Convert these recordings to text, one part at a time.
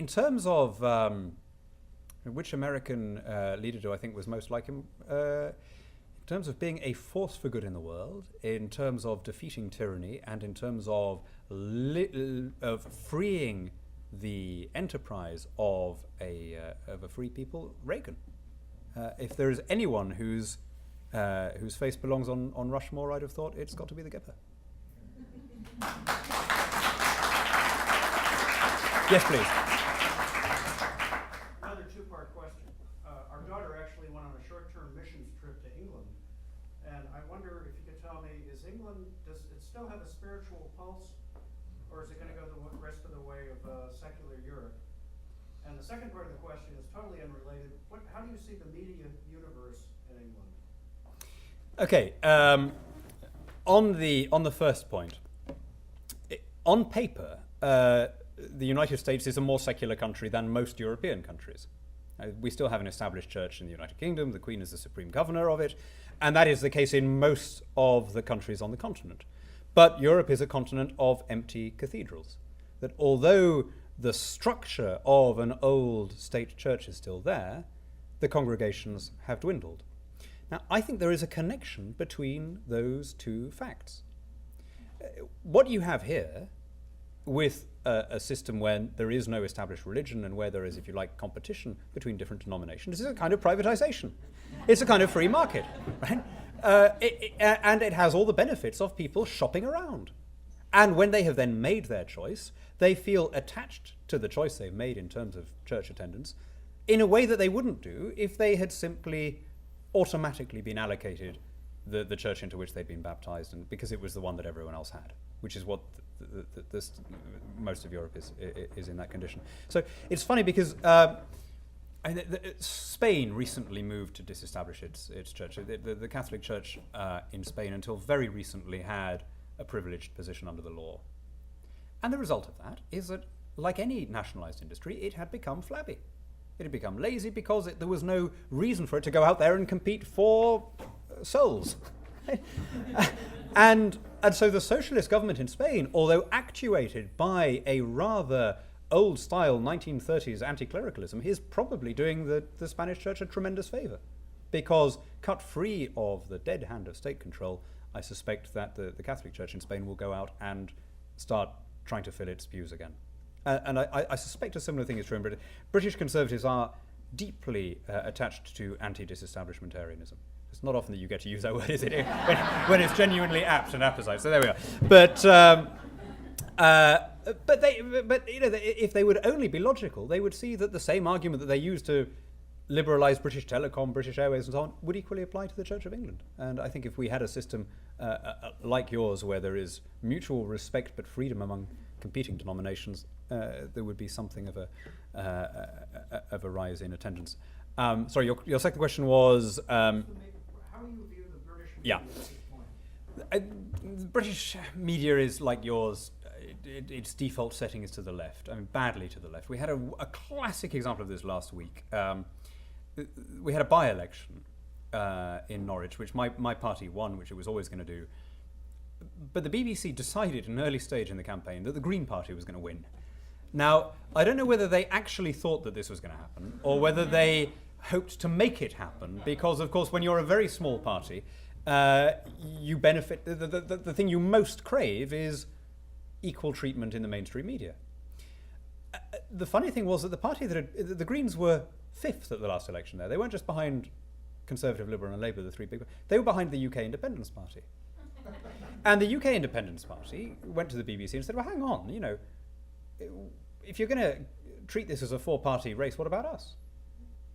in terms of which American leader do I think was most like him? In terms of being a force for good in the world, in terms of defeating tyranny, and in terms of freeing the enterprise of a free people, Reagan. If there is anyone whose face belongs on Rushmore, I'd have thought it's got to be the Gipper. Yes, please. Another two-part question. Our daughter actually went on a short-term missions trip to England, and I wonder if you could tell me, does it still have a spiritual pulse, or is it going to go the rest of the way of secular Europe? And the second part of the question is totally unrelated. How do you see the media universe in England? Okay, on the first point, on paper, the United States is a more secular country than most European countries. We still have an established church in the United Kingdom. The Queen is the supreme governor of it, and that is the case in most of the countries on the continent. But Europe is a continent of empty cathedrals. That although the structure of an old state church is still there, the congregations have dwindled. Now, I think there is a connection between those two facts. What you have here, with a system where there is no established religion and where there is, if you like, competition between different denominations, is a kind of privatization. It's a kind of free market, right? And it has all the benefits of people shopping around. And when they have then made their choice, they feel attached to the choice they've made in terms of church attendance in a way that they wouldn't do if they had simply automatically been allocated the church into which they'd been baptized, and because it was the one that everyone else had, which is what most of Europe is in that condition. So it's funny because Spain recently moved to disestablish its church. The Catholic Church in Spain until very recently had a privileged position under the law. And the result of that is that, like any nationalized industry, it had become flabby. It had become lazy because there was no reason for it to go out there and compete for souls. And so the socialist government in Spain, although actuated by a rather old-style 1930s anti-clericalism, is probably doing the Spanish church a tremendous favor. Because cut free of the dead hand of state control, I suspect that the Catholic Church in Spain will go out and start trying to fill its pews again. And I suspect a similar thing is true in Britain. British Conservatives are deeply attached to anti-disestablishmentarianism. It's not often that you get to use that word, is it? when it's genuinely apt and apposite. So there we are. But if they would only be logical, they would see that the same argument that they use to liberalise British Telecom, British Airways, and so on, would equally apply to the Church of England. And I think if we had a system like yours, where there is mutual respect but freedom among competing denominations, there would be something of a rise in attendance. Sorry, your second question was. How do you view the British media at this point? The British media is like yours. Its default setting is to the left. I mean, badly to the left. We had a classic example of this last week. We had a by-election in Norwich, which my party won, which it was always going to do. But the BBC decided in an early stage in the campaign that the Green Party was going to win. Now, I don't know whether they actually thought that this was going to happen, or whether they hoped to make it happen, because, of course, when you're a very small party, you benefit. The thing you most crave is equal treatment in the mainstream media. The funny thing was that the party the Greens were fifth at the last election there. They weren't just behind Conservative, Liberal and Labour, the three big. They were behind the UK Independence Party. And the UK Independence Party went to the BBC and said, well, hang on, if you're going to treat this as a four-party race, what about us?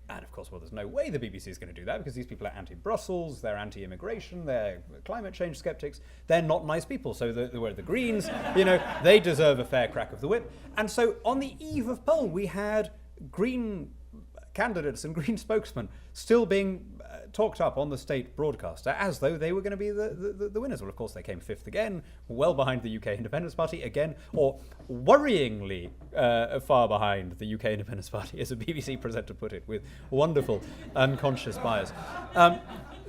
And of course, well, there's no way the BBC is going to do that, because these people are anti-Brussels, they're anti-immigration, they're climate change skeptics, they're not nice people. So we're the Greens, they deserve a fair crack of the whip. And so on the eve of poll, we had Green candidates and Green spokesmen still being talked up on the state broadcaster as though they were going to be the winners. Well, of course, they came fifth again, well behind the UK Independence Party again, or worryingly far behind the UK Independence Party, as a BBC presenter put it, with wonderful unconscious bias.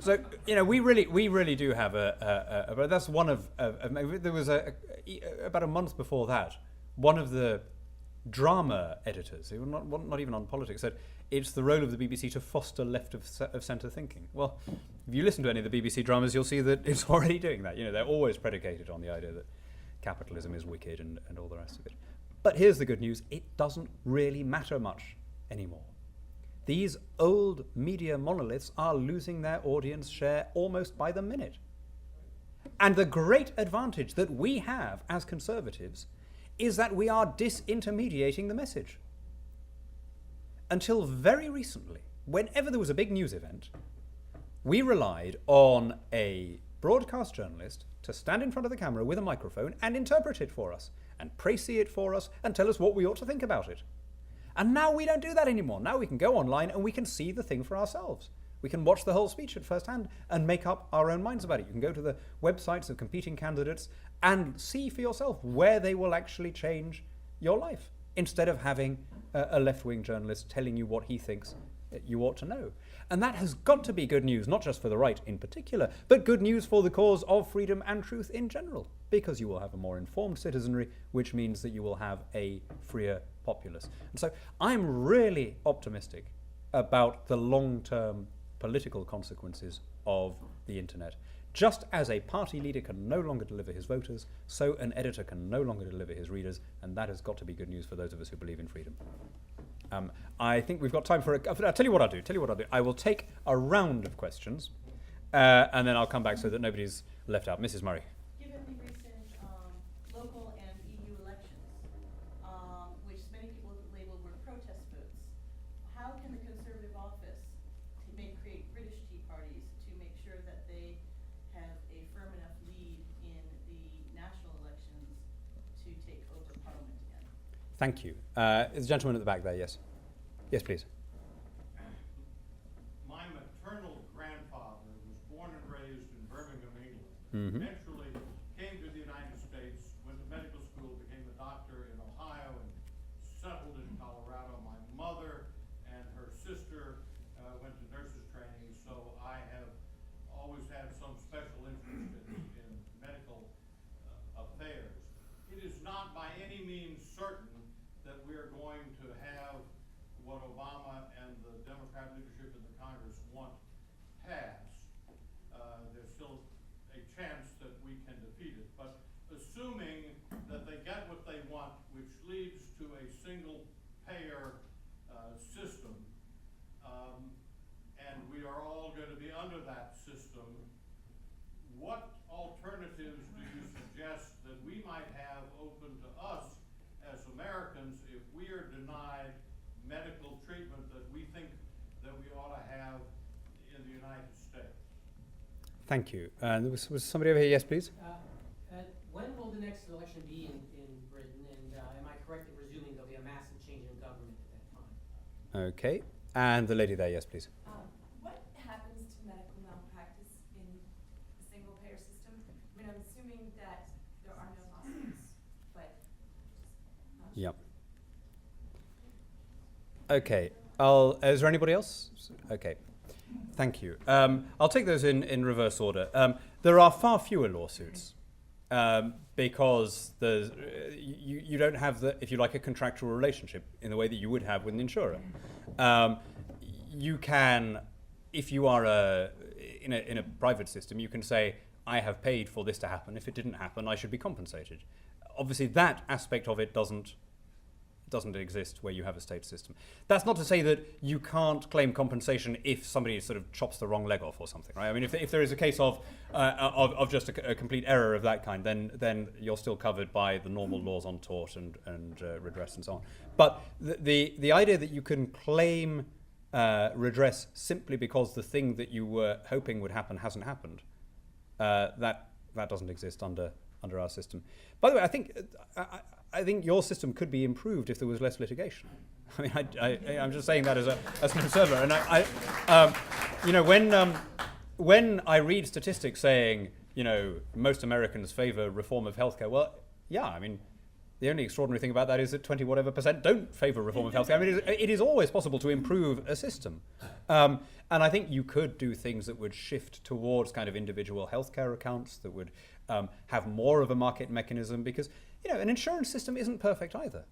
So we really do have but that's one of there was about a month before that, one of the drama editors, who were not even on politics, said it's the role of the BBC to foster left of centre thinking. Well, if you listen to any of the BBC dramas, you'll see that it's already doing that. They're always predicated on the idea that capitalism is wicked and all the rest of it. But here's the good news. It doesn't really matter much anymore. These old media monoliths are losing their audience share almost by the minute. And the great advantage that we have as conservatives is that we are disintermediating the message. Until very recently, whenever there was a big news event, we relied on a broadcast journalist to stand in front of the camera with a microphone and interpret it for us, and précis it for us, and tell us what we ought to think about it. And now we don't do that anymore. Now we can go online and we can see the thing for ourselves. We can watch the whole speech at first hand and make up our own minds about it. You can go to the websites of competing candidates and see for yourself where they will actually change your life, instead of having a left-wing journalist telling you what he thinks you ought to know. And that has got to be good news, not just for the right in particular, but good news for the cause of freedom and truth in general, because you will have a more informed citizenry, which means that you will have a freer populace. And so I'm really optimistic about the long-term political consequences of the internet. Just as a party leader can no longer deliver his voters, so an editor can no longer deliver his readers, and that has got to be good news for those of us who believe in freedom. I think we've got time for I'll tell you what I'll do. I will take a round of questions, and then I'll come back so that nobody's left out. Mrs. Murray. Given the recent local and EU elections, which many people labeled were protest votes, how can the Conservative office create British Tea parties to make sure that they have a firm enough lead in the national elections to take over Parliament again? Thank you. Is the gentleman at the back there? Yes. Yes, please. My maternal grandfather was born and raised in Birmingham, England. Mm-hmm. Eventually came to the United States, went to medical school, became a doctor in Ohio, and settled in Colorado. My mother and her sister went to nurses training, so I have always had some special interest in medical affairs. It is not by any means certain that we're going to have what Obama and the Democrat leadership in the Congress want passed. There's still a chance that we can defeat it. But assuming that they get what they want, which leads to a single payer system, and we are all going to be under that system, what alternatives do you suggest that we might have open to us as Americans if we are denied medical treatment that we think that we ought to have in the United States? Thank you. There was somebody over here. Yes, please. When will the next election be in Britain? And am I correct in presuming there'll be a massive change in government at that time? Okay. And the lady there. Yes, please. What happens to medical malpractice in the single-payer system? I mean, I'm assuming that there are no lawsuits, but not sure. Yep. Okay. Is there anybody else? Okay. Thank you. I'll take those in reverse order. There are far fewer lawsuits because there's, you don't have if you like, a contractual relationship in the way that you would have with an insurer. You can, if you are in a private system, you can say, I have paid for this to happen. If it didn't happen, I should be compensated. Obviously, that aspect of it doesn't exist where you have a state system. That's not to say that you can't claim compensation if somebody sort of chops the wrong leg off or something, right? I mean, if there is a case of just a complete error of that kind, then you're still covered by the normal laws on tort and redress and so on. But the idea that you can claim redress simply because the thing that you were hoping would happen hasn't happened, that doesn't exist under our system. By the way, I think your system could be improved if there was less litigation. I mean, I'm just saying that as an observer. And when I read statistics saying, most Americans favor reform of healthcare, well, yeah, I mean, the only extraordinary thing about that is that 20% don't favor reform of healthcare. I mean, it is always possible to improve a system. And I think you could do things that would shift towards kind of individual healthcare accounts that would have more of a market mechanism, because an insurance system isn't perfect either.